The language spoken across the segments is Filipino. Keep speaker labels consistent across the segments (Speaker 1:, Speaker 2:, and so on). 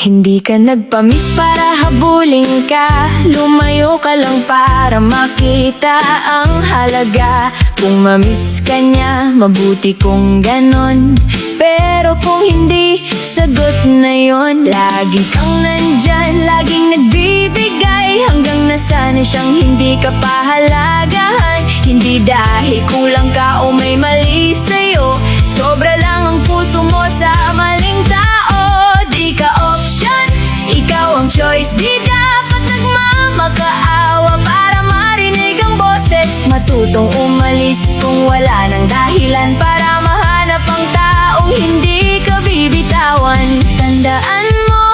Speaker 1: Hindi ka nagpa-miss para habulin ka, lumayo ka lang para makita ang halaga. Kung ma-miss ka niya, mabuti kung ganon. Pero kung hindi, sagot na yon. Lagi kang nandyan, laging nagbibigay, hanggang nasanay siyang hindi ka pahalagahan. Hindi dahil kulang ka o may mali sa'yo, sobra lang ang puso mo sa maling tao. Di ka option, ikaw ang choice. Di dapat nagmamakaawa para marinig ang boses. Matutong umalis kung wala nang dahilan para mahanap ang taong hindi ka bibitawan. Tandaan mo,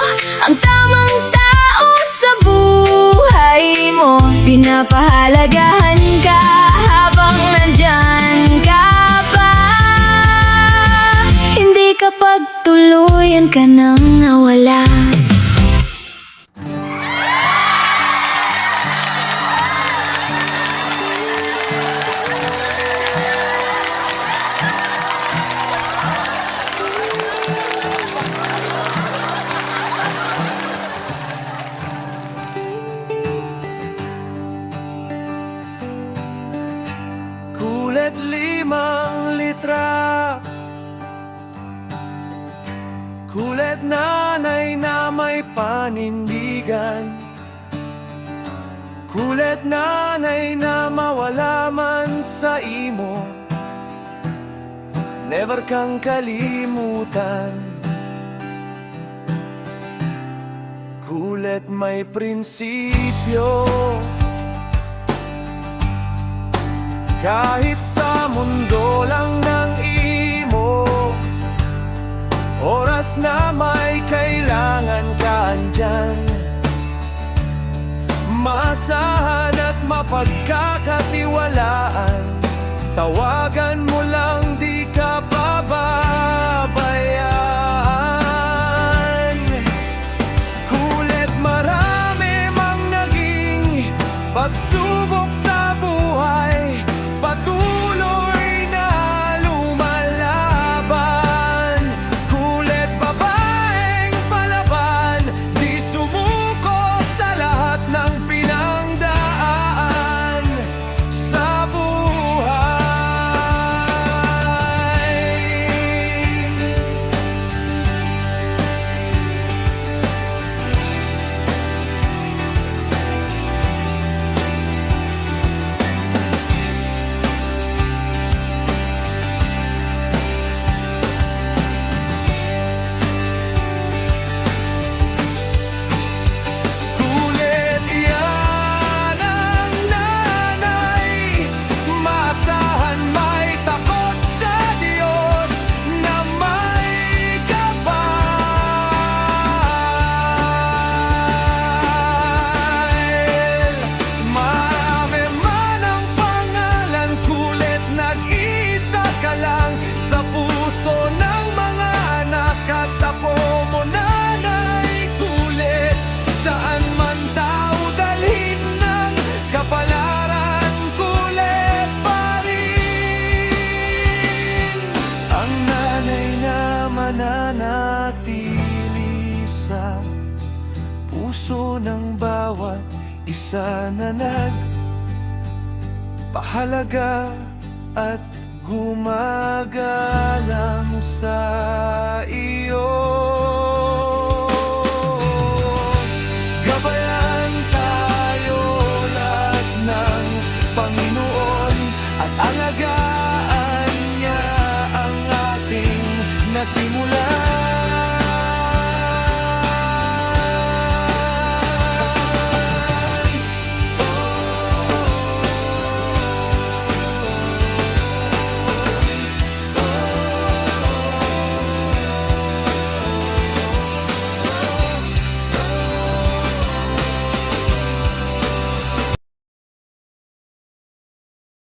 Speaker 1: ang tamang tao sa buhay mo, pinapahalagahan ka habang nandyan ka pa. Hindi kapag tuluyan ka nang nawala.
Speaker 2: Kulet 5 litra, kulet nanay na may panindigan, kulet nanay na mawala man sa imo, never kang kalimutan. Kulet may prinsipyo, kahit sa mundo lang ng imo. Oras na may kailangan ka andyan, maasahan at mapagkakatiwalaan. Tawagan mo lang, di ka pababayaan. Kulet marami mang naging pagsubok sa buhay, patuloy na lumalaban. Kulet babaeng palaban, di sumuko sa lahat ng pinangdaan sa buhay. Kulet yan ang nanay, maasahan may takot sa Diyos na may gabay. Marami man ang pangalan, kulet nag-isa ka lang sa puso ng mga anak. At tapo mo nanay, kulet saan man tao dalhin ng kapalaran, kulet pa rin. Ang nanay na mananatili sa puso ng bawat isa na nagpahalaga at gumagalang sa iyo. Gabayan tayo lahat ng Panginoon at alagaan niya ang ating nasimulan.